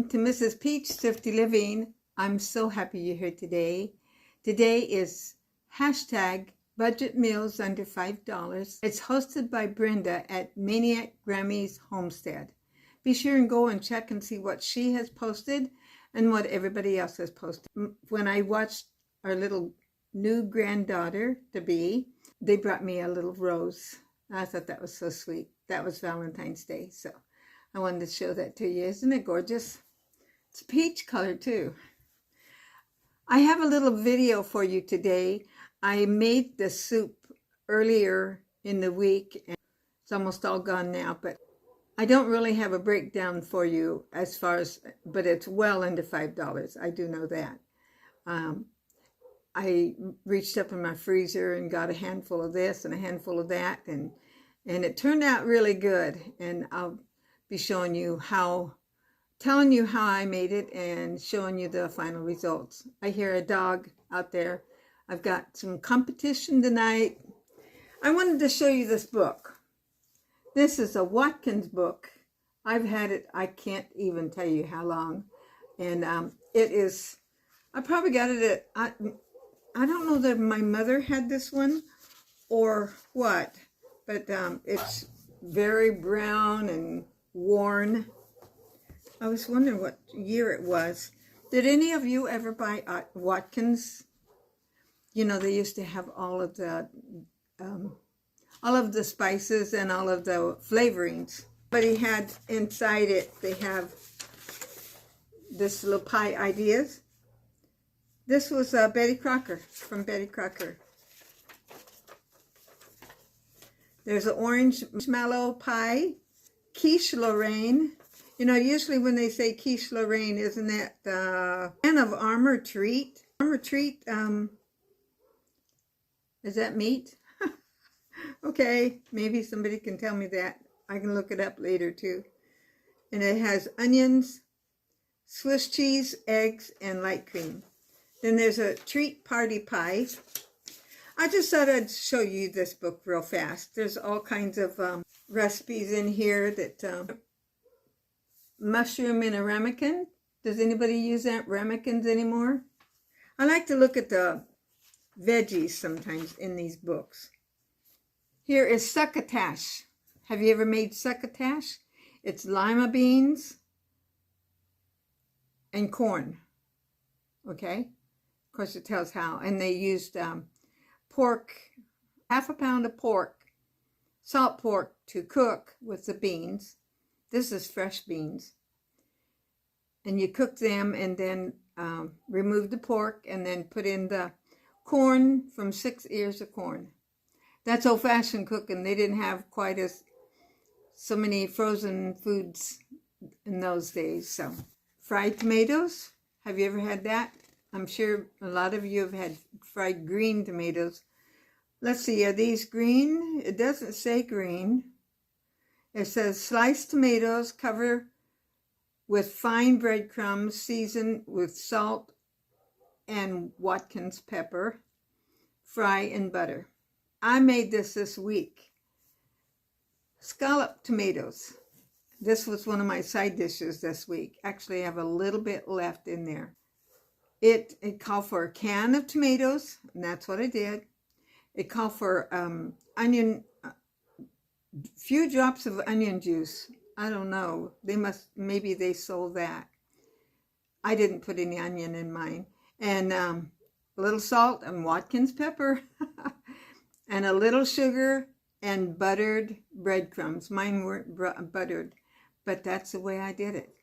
Welcome to Mrs. Peach Thrifty Living. I'm so happy you're here today. Today is hashtag Budget Meals Under $5. It's hosted by Brenda at Maniac Grammy's Homestead. Be sure and go and check and see what she has posted and what everybody else has posted. When I watched our little new granddaughter-to-be, they brought me a little rose. I thought that was so sweet. That was Valentine's Day, so I wanted to show that to you. Isn't it gorgeous? It's peach color too. I have a little video for you today. I made the soup earlier in the week, and it's almost all gone now, but I don't really have a breakdown for you as far as, but it's well under $5. I do know that. I reached up in my freezer and got a handful of this and a handful of that, and it turned out really good. And I'll be showing you telling you how I made it and showing you the final results. I hear a dog out there. I've got some competition tonight. I wanted to show you this book. This is a Watkins book. I've had it, I can't even tell you how long. And it is, I probably got it at, I don't know that my mother had this one or what, but it's very brown and worn. I was wondering what year it was. Did any of you ever buy Watkins? You know, they used to have all of the spices and all of the flavorings. But he had inside it, they have this little pie ideas. This was Betty Crocker, from Betty Crocker. There's an orange marshmallow pie, quiche Lorraine. You know, usually when they say quiche Lorraine, isn't that can of armor treat? Armor treat, is that meat? Okay, maybe somebody can tell me that. I can look it up later too. And it has onions, Swiss cheese, eggs, and light cream. Then there's a treat party pie. I just thought I'd show you this book real fast. There's all kinds of recipes in here that mushroom in a ramekin. Does anybody use that ramekins anymore? I like to look at the veggies sometimes in these books. Here is succotash. Have you ever made succotash? It's lima beans and corn. Okay? Of course, it tells how. And they used pork, half a pound of pork, salt pork to cook with the beans. This is fresh beans. And you cook them and then remove the pork and then put in the corn from 6 ears of corn. That's old-fashioned cooking. They didn't have quite so many frozen foods in those days. So, fried tomatoes. Have you ever had that? I'm sure a lot of you have had fried green tomatoes. Let's see, are these green? It doesn't say green. It says sliced tomatoes, cover with fine breadcrumbs, seasoned with salt and Watkins pepper, fry in butter. I made this week. Scalloped tomatoes. This was one of my side dishes this week. Actually, I have a little bit left in there. It called for a can of tomatoes, and that's what I did. It called for few drops of onion juice. I don't know. Maybe they sold that. I didn't put any onion in mine. And a little salt and Watkins pepper. And a little sugar and buttered breadcrumbs. Mine weren't buttered, but that's the way I did it.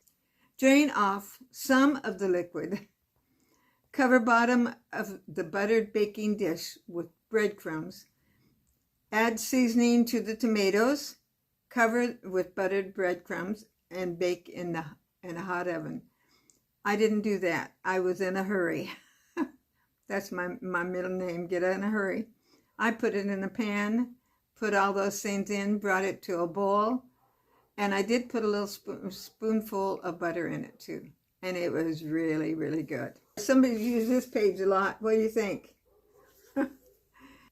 Drain off some of the liquid. Cover bottom of the buttered baking dish with breadcrumbs. Add seasoning to the tomatoes. Cover with buttered breadcrumbs and bake in a hot oven. I didn't do that. I was in a hurry. That's my middle name, get in a hurry. I put it in a pan, put all those things in, brought it to a bowl, and I did put a little spoonful of butter in it too. And it was really, really good. Somebody used this page a lot. What do you think?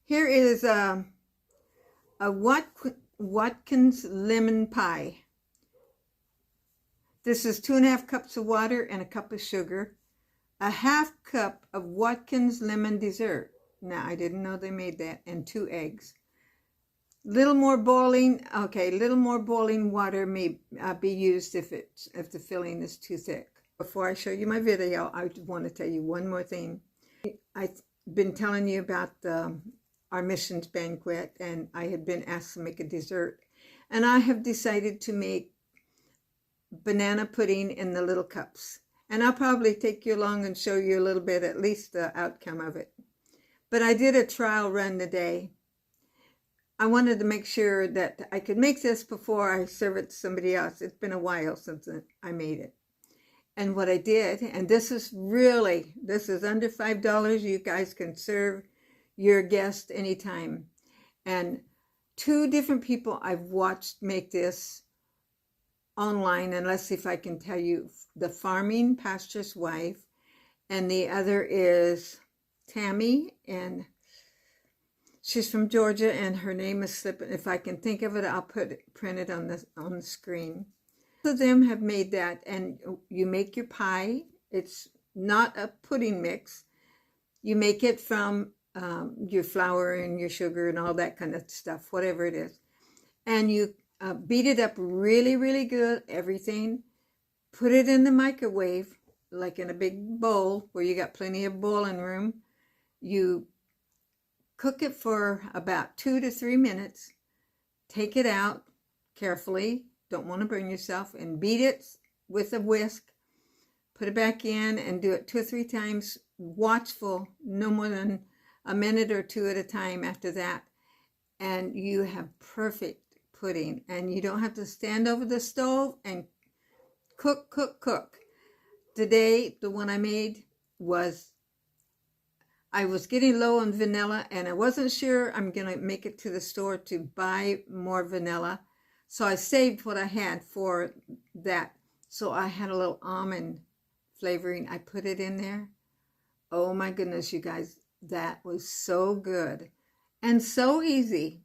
Here is a Watkins lemon pie. This is 2.5 cups of water and a cup of sugar. A half cup of Watkins lemon dessert. Now, I didn't know they made that. And 2 eggs. Little more boiling water may be used if the filling is too thick. Before I show you my video, I want to tell you one more thing. I've been telling you about our missions banquet, and I had been asked to make a dessert. And I have decided to make banana pudding in the little cups. And I'll probably take you along and show you a little bit, at least the outcome of it. But I did a trial run today. I wanted to make sure that I could make this before I serve it to somebody else. It's been a while since I made it. And what I did, and this is under $5. You guys can serve your guest anytime. And 2 different people I've watched make this online, and let's see if I can tell you. The Farming Pastor's Wife, and the other is Tammy, and she's from Georgia, and her name is slipping. If I can think of it, I'll print it on the screen. Both of them have made that, and you make your pie. It's not a pudding mix. You make it from your flour and your sugar and all that kind of stuff, whatever it is, and you beat it up really, really good. Everything. Put it in the microwave, like in a big bowl where you got plenty of boiling room. You cook it for about 2 to 3 minutes. Take it out carefully. Don't want to burn yourself. And beat it with a whisk. Put it back in and do it 2 or 3 times. Watchful, no more than a minute or 2 at a time after that. And you have perfect pudding. And you don't have to stand over the stove and cook. Today, the one I made I was getting low on vanilla, and I wasn't sure I'm going to make it to the store to buy more vanilla. So I saved what I had for that. So I had a little almond flavoring. I put it in there. Oh my goodness, you guys, that was so good and so easy.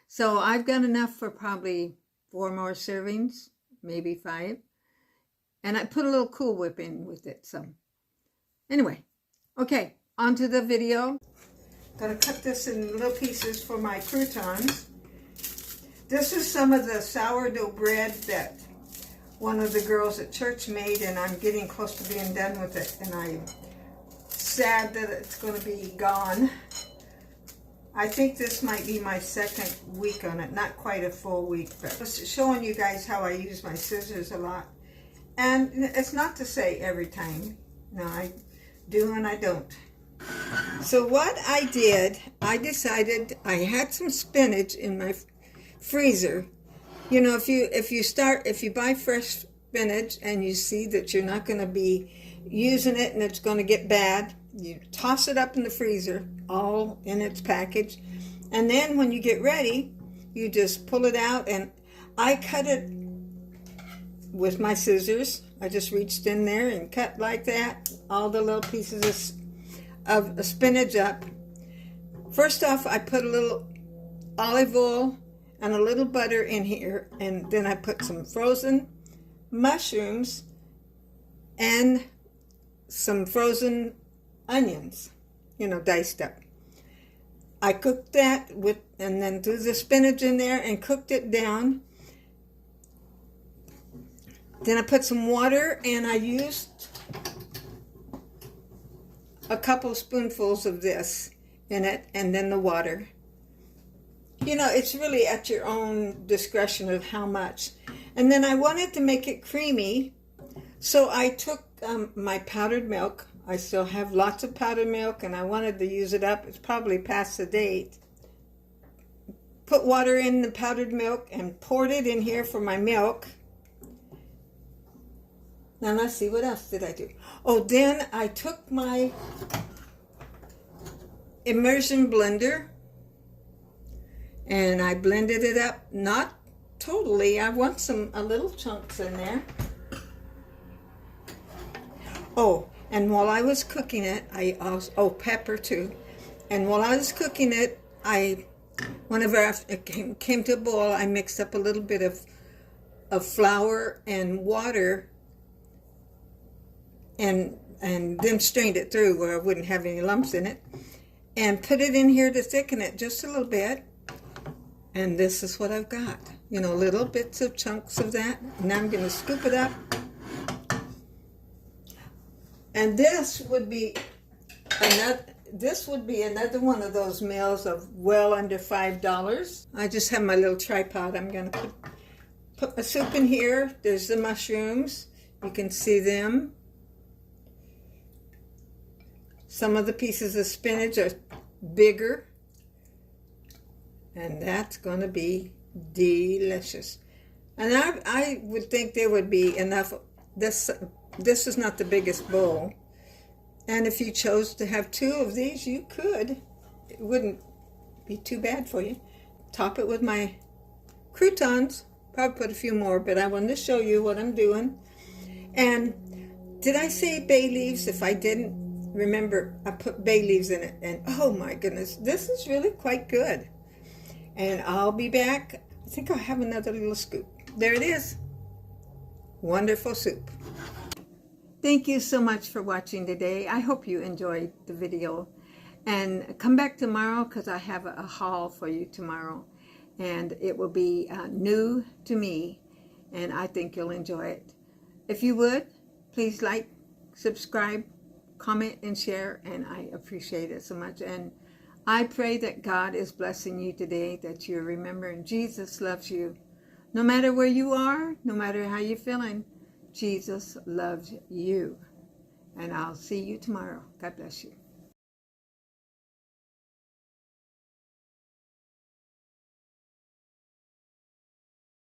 So I've got enough for probably 4 more servings, maybe 5. And I put a little Cool Whip in with it. So anyway, okay, on to the video. Gonna cut this in little pieces for my croutons. This is some of the sourdough bread that one of the girls at church made, and I'm getting close to being done with it, and I'm sad that it's going to be gone. I think this might be my 2nd week on it, not quite a full week, but just showing you guys how I use my scissors a lot. And it's not to say every time. No, I do and I don't. So what I did, I decided I had some spinach in my freezer. You know, if you buy fresh spinach and you see that you're not going to be using it and it's going to get bad, you toss it up in the freezer, all in its package. And then when you get ready, you just pull it out, and I cut it with my scissors. I just reached in there and cut like that, all the little pieces of spinach up. First off, I put a little olive oil and a little butter in here, and then I put some frozen mushrooms and some frozen onions, you know, diced up. I cooked that and then threw the spinach in there and cooked it down. Then I put some water, and I used a couple spoonfuls of this in it, and then the water. You know, it's really at your own discretion of how much. And then I wanted to make it creamy, so I took my powdered milk. I still have lots of powdered milk, and I wanted to use it up. It's probably past the date. Put water in the powdered milk and poured it in here for my milk. Now let's see, what else did I do? Oh, then I took my immersion blender and I blended it up. Not totally. I want a little chunks in there. Oh, and while I was cooking it, I also, pepper too. And while I was cooking it, whenever it came to a boil, I mixed up a little bit of flour and water and then strained it through where I wouldn't have any lumps in it, and put it in here to thicken it just a little bit. And this is what I've got, you know, little bits of chunks of that. Now I'm going to scoop it up. And this would be another one of those meals of well under $5. I just have my little tripod. I'm going to put my soup in here. There's the mushrooms. You can see them. Some of the pieces of spinach are bigger. And that's going to be delicious. And I would think there would be enough. This is not the biggest bowl. And if you chose to have 2 of these, you could. It wouldn't be too bad for you. Top it with my croutons. Probably put a few more, but I wanted to show you what I'm doing. And did I say bay leaves? If I didn't, remember, I put bay leaves in it. And oh my goodness, this is really quite good. And I'll be back. I think I'll have another little scoop. There it is. Wonderful soup. Thank you so much for watching today. I hope you enjoyed the video. And come back tomorrow because I have a haul for you tomorrow. And it will be new to me. And I think you'll enjoy it. If you would, please like, subscribe, comment, and share. And I appreciate it so much. And I pray that God is blessing you today, that you're remembering Jesus loves you. No matter where you are, no matter how you're feeling, Jesus loves you. And I'll see you tomorrow. God bless you.